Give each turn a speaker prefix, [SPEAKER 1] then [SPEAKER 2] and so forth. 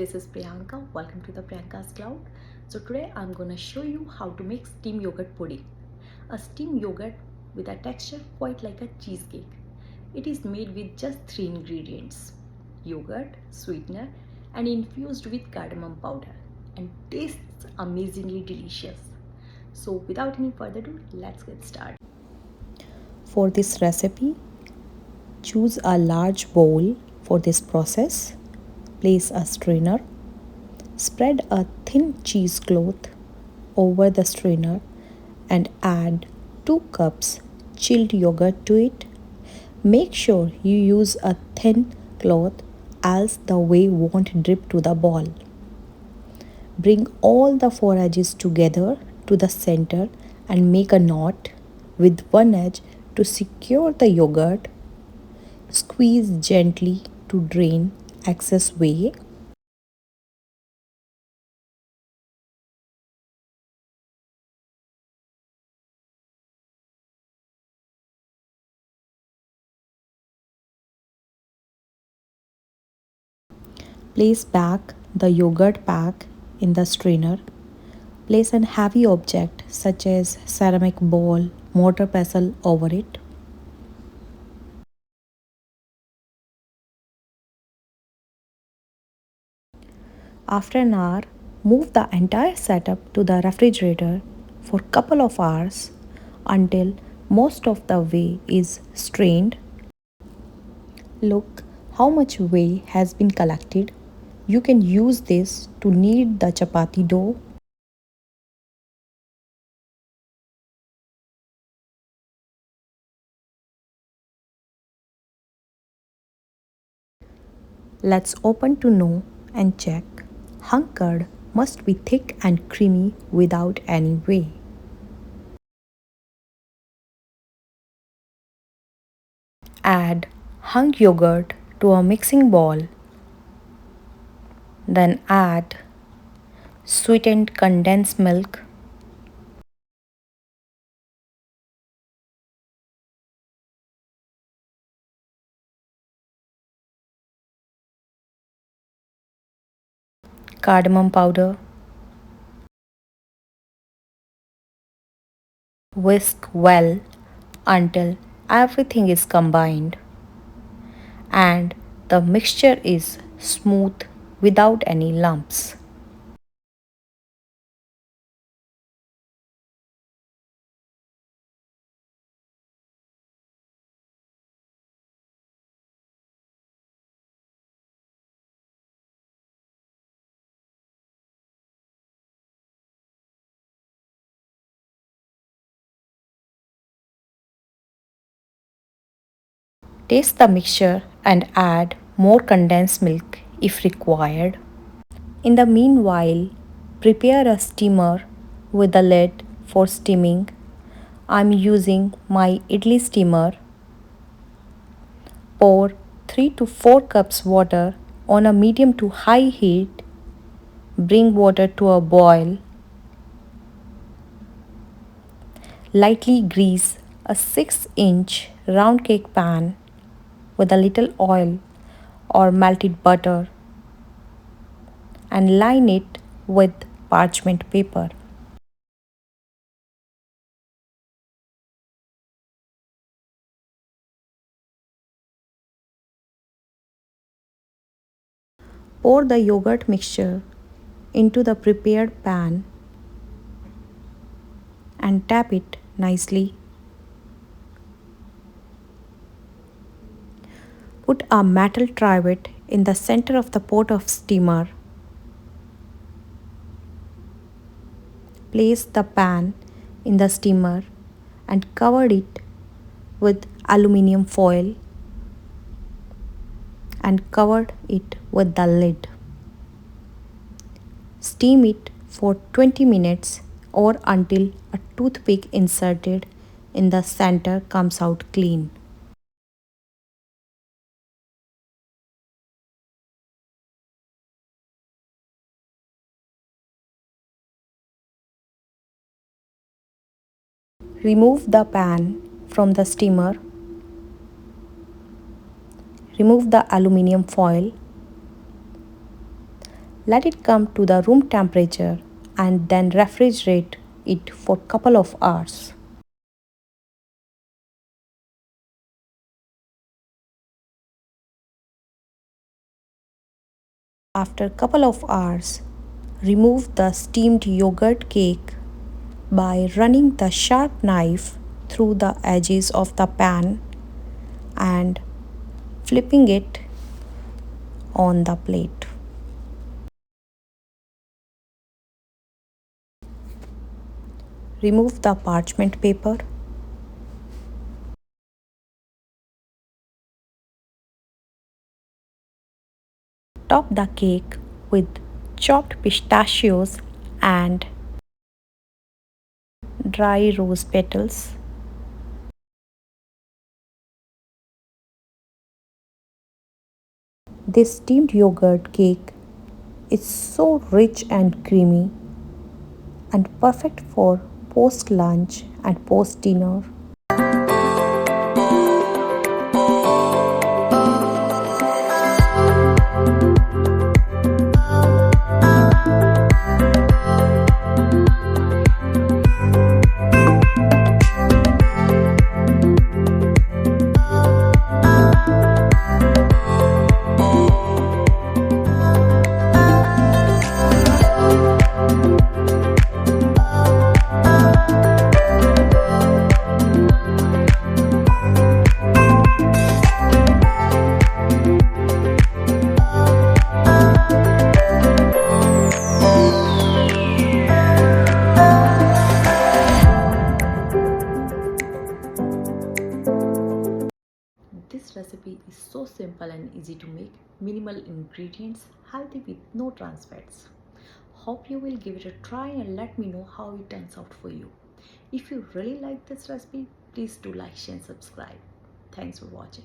[SPEAKER 1] this is Priyanka. Welcome to the Priyanka's Cloud. So today I'm gonna show you how to make steam yogurt pudding. A steam yogurt with a texture quite like a cheesecake. It is made with just three ingredients: yogurt, sweetener, and infused with cardamom powder, and tastes amazingly delicious. So without any further ado, let's get started.
[SPEAKER 2] For this recipe, choose a large bowl for this process. Place a strainer. Spread a thin cheesecloth over the strainer and add 2 cups chilled yogurt to it. Make sure you use a thin cloth else the whey won't drip to the bowl. Bring all the 4 edges together to the center and make a knot with one edge to secure the yogurt. Squeeze gently to drain excess whey. Place back the yogurt pack in the strainer. Place an heavy object such as ceramic bowl, mortar pestle over it. After an hour, move the entire setup to the refrigerator for couple of hours until most of the whey is strained. Look how much whey has been collected. You can use this to knead the chapati dough. Let's open to know and check. Hung curd must be thick and creamy without any whey. Add hung yogurt to a mixing bowl. Then add sweetened condensed milk, cardamom powder. Whisk well until everything is combined and the mixture is smooth without any lumps. Taste the mixture and add more condensed milk if required. In the meanwhile, prepare a steamer with a lid for steaming. I'm using my idli steamer. Pour 3 to 4 cups water on a medium to high heat. Bring water to a boil. Lightly grease a 6-inch round cake pan with a little oil or melted butter and line it with parchment paper. Pour the yogurt mixture into the prepared pan and tap it nicely. Put a metal trivet in the center of the pot of steamer. Place the pan in the steamer and cover it with aluminium foil and cover it with the lid. Steam it for 20 minutes or until a toothpick inserted in the center comes out clean. Remove the pan from the steamer. Remove the aluminium foil. Let it come to the room temperature and then refrigerate it for a couple of hours. After a couple of hours, remove the steamed yogurt cake by running the sharp knife through the edges of the pan and flipping it on the plate. Remove the parchment paper. Top the cake with chopped pistachios and dry rose petals. This steamed yogurt cake is so rich and creamy and perfect for post lunch and post dinner.
[SPEAKER 1] This recipe is so simple and easy to make, minimal ingredients, healthy with no trans fats. Hope you will give it a try and let me know how it turns out for you. If you really like this recipe, please do like, share and subscribe. Thanks for watching.